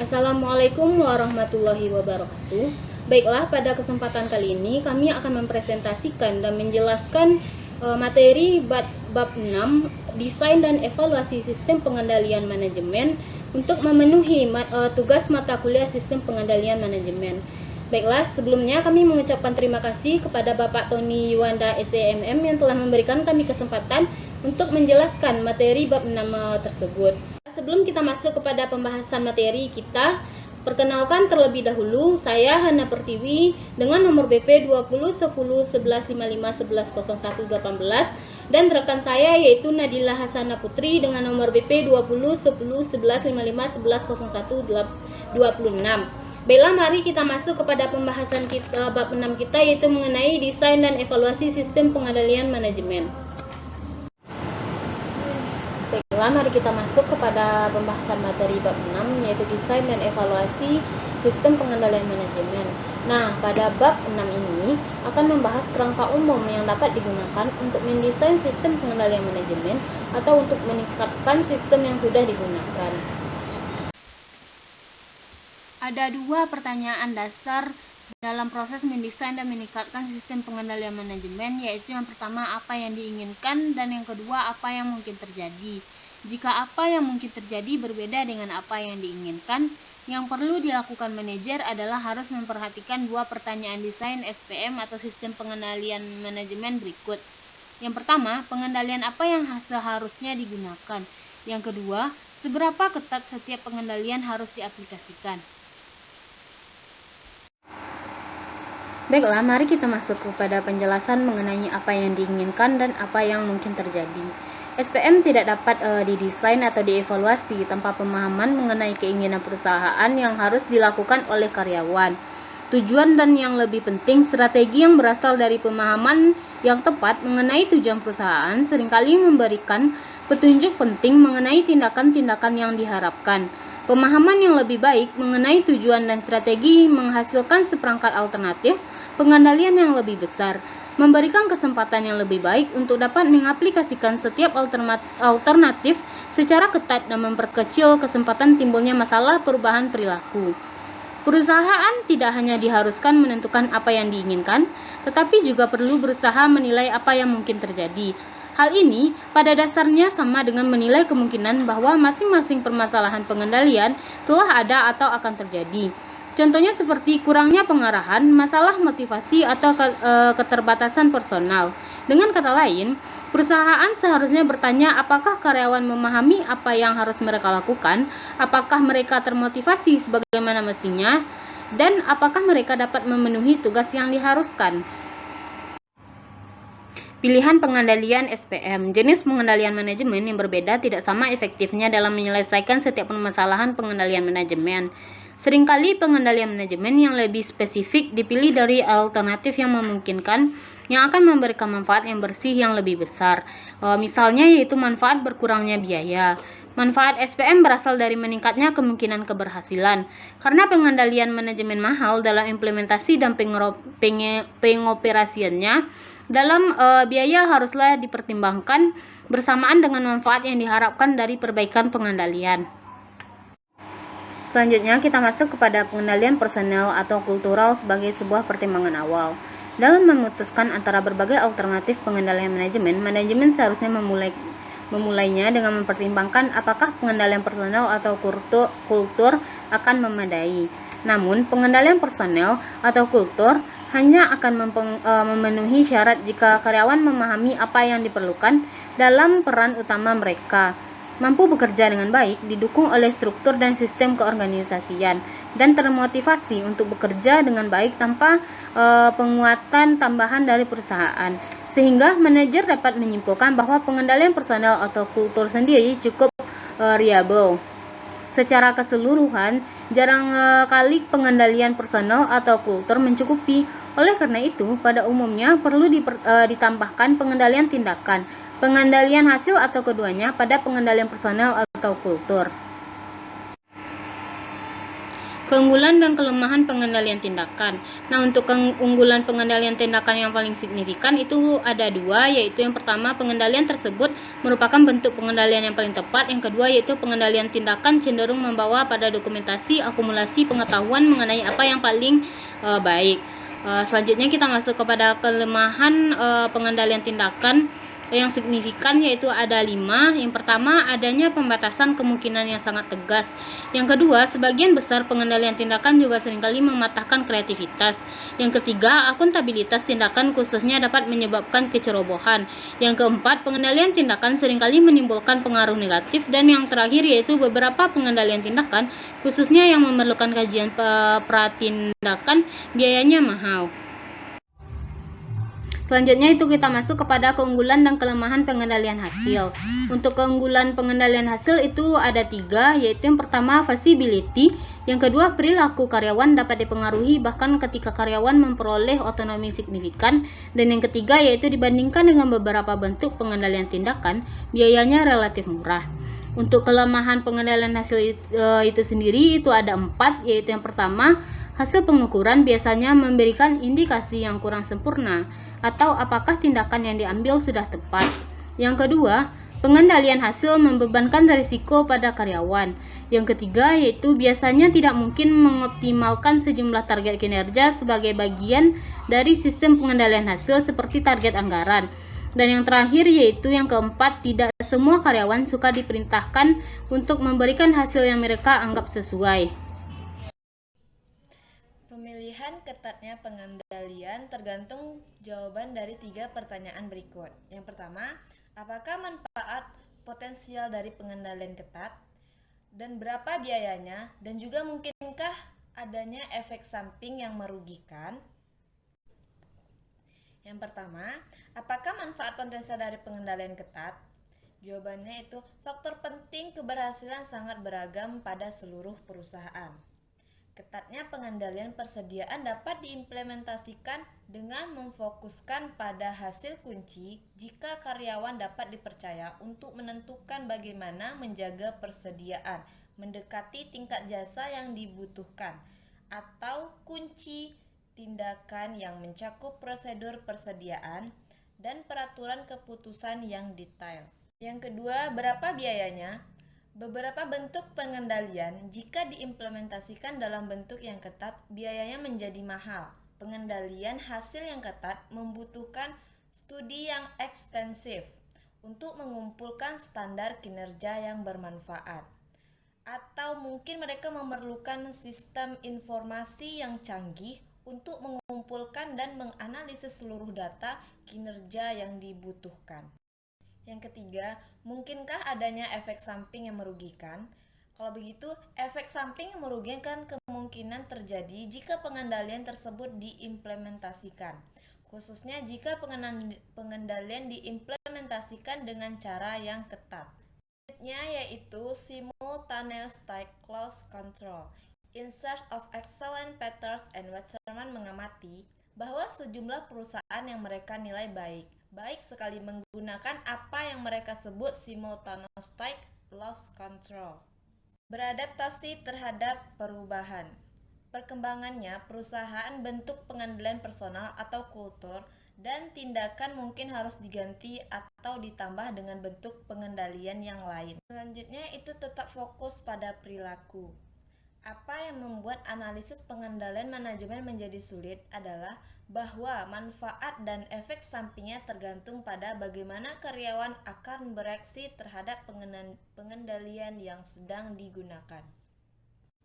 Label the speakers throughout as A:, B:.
A: Assalamualaikum warahmatullahi wabarakatuh. Baiklah, pada kesempatan kali ini kami akan mempresentasikan dan menjelaskan materi bab 6 Desain dan Evaluasi Sistem Pengendalian Manajemen untuk memenuhi tugas mata kuliah Sistem Pengendalian Manajemen. Baiklah, sebelumnya kami mengucapkan terima kasih kepada Bapak Tony Yuanda SEMM yang telah memberikan kami kesempatan untuk menjelaskan materi bab 6 tersebut. Sebelum kita masuk kepada pembahasan materi kita, perkenalkan terlebih dahulu, saya Hana Pertiwi dengan nomor BP 20 10 11 55 11 01 18 dan rekan saya yaitu Nadila Hasana Putri dengan nomor BP 20 10 11 55 11 01 26. Baiklah, mari kita masuk kepada pembahasan kita, bab 6 kita, yaitu mengenai desain dan evaluasi sistem pengendalian manajemen. Baiklah, mari kita masuk kepada pembahasan materi bab 6, yaitu desain dan evaluasi sistem pengendalian manajemen. Nah, pada bab 6 ini akan membahas kerangka umum yang dapat digunakan untuk mendesain sistem pengendalian manajemen atau untuk meningkatkan sistem yang sudah digunakan. Ada dua pertanyaan dasar dalam proses mendesain dan meningkatkan sistem pengendalian manajemen, yaitu yang pertama apa yang diinginkan dan yang kedua apa yang mungkin terjadi. Jika apa yang mungkin terjadi berbeda dengan apa yang diinginkan, yang perlu dilakukan manajer adalah harus memperhatikan dua pertanyaan desain SPM atau sistem pengendalian manajemen berikut. Yang pertama, pengendalian apa yang seharusnya digunakan. Yang kedua, seberapa ketat setiap pengendalian harus diaplikasikan. Baiklah, mari kita masuk kepada penjelasan mengenai apa yang diinginkan dan apa yang mungkin terjadi. SPM tidak dapat didesain atau dievaluasi tanpa pemahaman mengenai keinginan perusahaan yang harus dilakukan oleh karyawan. Tujuan dan yang lebih penting, strategi yang berasal dari pemahaman yang tepat mengenai tujuan perusahaan seringkali memberikan petunjuk penting mengenai tindakan-tindakan yang diharapkan. Pemahaman yang lebih baik mengenai tujuan dan strategi menghasilkan seperangkat alternatif pengendalian yang lebih besar, memberikan kesempatan yang lebih baik untuk dapat mengaplikasikan setiap alternatif secara ketat dan memperkecil kesempatan timbulnya masalah perubahan perilaku. Perusahaan tidak hanya diharuskan menentukan apa yang diinginkan, tetapi juga perlu berusaha menilai apa yang mungkin terjadi. Hal ini pada dasarnya sama dengan menilai kemungkinan bahwa masing-masing permasalahan pengendalian telah ada atau akan terjadi. Contohnya seperti kurangnya pengarahan, masalah motivasi, atau keterbatasan personal. Dengan kata lain, perusahaan seharusnya bertanya apakah karyawan memahami apa yang harus mereka lakukan, apakah mereka termotivasi sebagaimana mestinya, dan apakah mereka dapat memenuhi tugas yang diharuskan. Pilihan pengendalian SPM. Jenis pengendalian manajemen yang berbeda tidak sama efektifnya dalam menyelesaikan setiap permasalahan pengendalian manajemen. Seringkali pengendalian manajemen yang lebih spesifik dipilih dari alternatif yang memungkinkan yang akan memberikan manfaat yang bersih yang lebih besar. Misalnya yaitu manfaat berkurangnya biaya. Manfaat SPM berasal dari meningkatnya kemungkinan keberhasilan. Karena pengendalian manajemen mahal dalam implementasi dan pengoperasiannya, dalam biaya haruslah dipertimbangkan bersamaan dengan manfaat yang diharapkan dari perbaikan pengendalian. Selanjutnya kita masuk kepada pengendalian personel atau kultural sebagai sebuah pertimbangan awal. Dalam memutuskan antara berbagai alternatif pengendalian manajemen seharusnya memulainya dengan mempertimbangkan apakah pengendalian personel atau kultur akan memadai. Namun, pengendalian personel atau kultur hanya akan memenuhi syarat jika karyawan memahami apa yang diperlukan dalam peran utama mereka, mampu bekerja dengan baik, didukung oleh struktur dan sistem keorganisasian, dan termotivasi untuk bekerja dengan baik tanpa penguatan tambahan dari perusahaan. Sehingga manajer dapat menyimpulkan bahwa pengendalian personel atau kultur sendiri cukup reliable. Secara keseluruhan, jarang kali pengendalian personel atau kultur mencukupi. Oleh karena itu, pada umumnya perlu ditambahkan pengendalian tindakan, pengendalian hasil atau keduanya pada pengendalian personel atau kultur. Keunggulan dan kelemahan pengendalian tindakan. Nah, untuk keunggulan pengendalian tindakan yang paling signifikan itu ada dua, yaitu yang pertama, pengendalian tersebut merupakan bentuk pengendalian yang paling tepat. Yang kedua yaitu pengendalian tindakan cenderung membawa pada dokumentasi akumulasi pengetahuan mengenai apa yang paling baik. Selanjutnya kita masuk kepada kelemahan pengendalian tindakan yang signifikan, yaitu ada 5. Yang pertama, adanya pembatasan kemungkinan yang sangat tegas. Yang kedua, sebagian besar pengendalian tindakan juga seringkali mematahkan kreativitas. Yang ketiga, akuntabilitas tindakan khususnya dapat menyebabkan kecerobohan. Yang keempat, pengendalian tindakan seringkali menimbulkan pengaruh negatif. Dan yang terakhir yaitu beberapa pengendalian tindakan khususnya yang memerlukan kajian pratindakan biayanya mahal. Selanjutnya itu kita masuk kepada keunggulan dan kelemahan pengendalian hasil. Untuk keunggulan pengendalian hasil itu ada 3, yaitu yang pertama feasibility, yang kedua perilaku karyawan dapat dipengaruhi bahkan ketika karyawan memperoleh otonomi signifikan, dan yang ketiga yaitu dibandingkan dengan beberapa bentuk pengendalian tindakan, biayanya relatif murah. Untuk kelemahan pengendalian hasil itu sendiri itu ada 4, yaitu yang pertama, hasil pengukuran biasanya memberikan indikasi yang kurang sempurna atau apakah tindakan yang diambil sudah tepat. Yang kedua, pengendalian hasil membebankan risiko pada karyawan. Yang ketiga yaitu biasanya tidak mungkin mengoptimalkan sejumlah target kinerja sebagai bagian dari sistem pengendalian hasil seperti target anggaran. Dan yang terakhir yaitu yang keempat, tidak semua karyawan suka diperintahkan untuk memberikan hasil yang mereka anggap sesuai.
B: Pemilihan ketatnya pengendalian tergantung jawaban dari 3 pertanyaan berikut. Yang pertama, apakah manfaat potensial dari pengendalian ketat? Dan berapa biayanya? Dan juga mungkinkah adanya efek samping yang merugikan? Yang pertama, apakah manfaat potensial dari pengendalian ketat? Jawabannya itu faktor penting keberhasilan sangat beragam pada seluruh perusahaan. Ketatnya pengendalian persediaan dapat diimplementasikan dengan memfokuskan pada hasil kunci jika karyawan dapat dipercaya untuk menentukan bagaimana menjaga persediaan mendekati tingkat jasa yang dibutuhkan, atau kunci tindakan yang mencakup prosedur persediaan dan peraturan keputusan yang detail. Yang kedua, berapa biayanya? Beberapa bentuk pengendalian jika diimplementasikan dalam bentuk yang ketat, biayanya menjadi mahal. Pengendalian hasil yang ketat membutuhkan studi yang ekstensif untuk mengumpulkan standar kinerja yang bermanfaat. Atau mungkin mereka memerlukan sistem informasi yang canggih untuk mengumpulkan dan menganalisis seluruh data kinerja yang dibutuhkan. Yang ketiga, mungkinkah adanya efek samping yang merugikan? Kalau begitu, efek samping yang merugikan kemungkinan terjadi jika pengendalian tersebut diimplementasikan, khususnya jika pengendalian diimplementasikan dengan cara yang ketat. Selanjutnya yaitu simultaneous tight close control. In search of excellent patterns and Waterman mengamati bahwa sejumlah perusahaan yang mereka nilai baik sekali menggunakan apa yang mereka sebut simultaneous tight loss control. Beradaptasi terhadap perubahan. Perkembangannya, perusahaan bentuk pengendalian personal atau kultur dan tindakan mungkin harus diganti atau ditambah dengan bentuk pengendalian yang lain. Selanjutnya itu tetap fokus pada perilaku. Apa yang membuat analisis pengendalian manajemen menjadi sulit adalah bahwa manfaat dan efek sampingnya tergantung pada bagaimana karyawan akan bereaksi terhadap pengendalian yang sedang digunakan.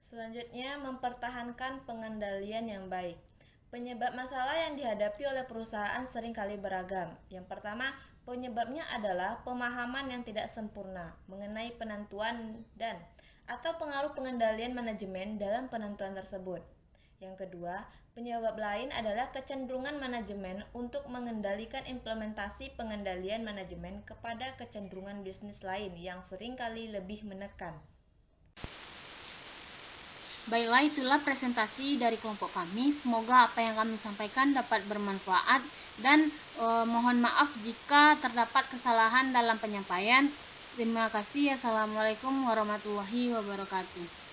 B: Selanjutnya, mempertahankan pengendalian yang baik. Penyebab masalah yang dihadapi oleh perusahaan seringkali beragam. Yang pertama, penyebabnya adalah pemahaman yang tidak sempurna mengenai penentuan dan atau pengaruh pengendalian manajemen dalam penentuan tersebut. Yang kedua, penyebab lain adalah kecenderungan manajemen untuk mengendalikan implementasi pengendalian manajemen kepada kecenderungan bisnis lain yang seringkali lebih menekan.
A: Baiklah, itulah presentasi dari kelompok kami. Semoga apa yang kami sampaikan dapat bermanfaat dan mohon maaf jika terdapat kesalahan dalam penyampaian. Terima kasih. Assalamualaikum warahmatullahi wabarakatuh.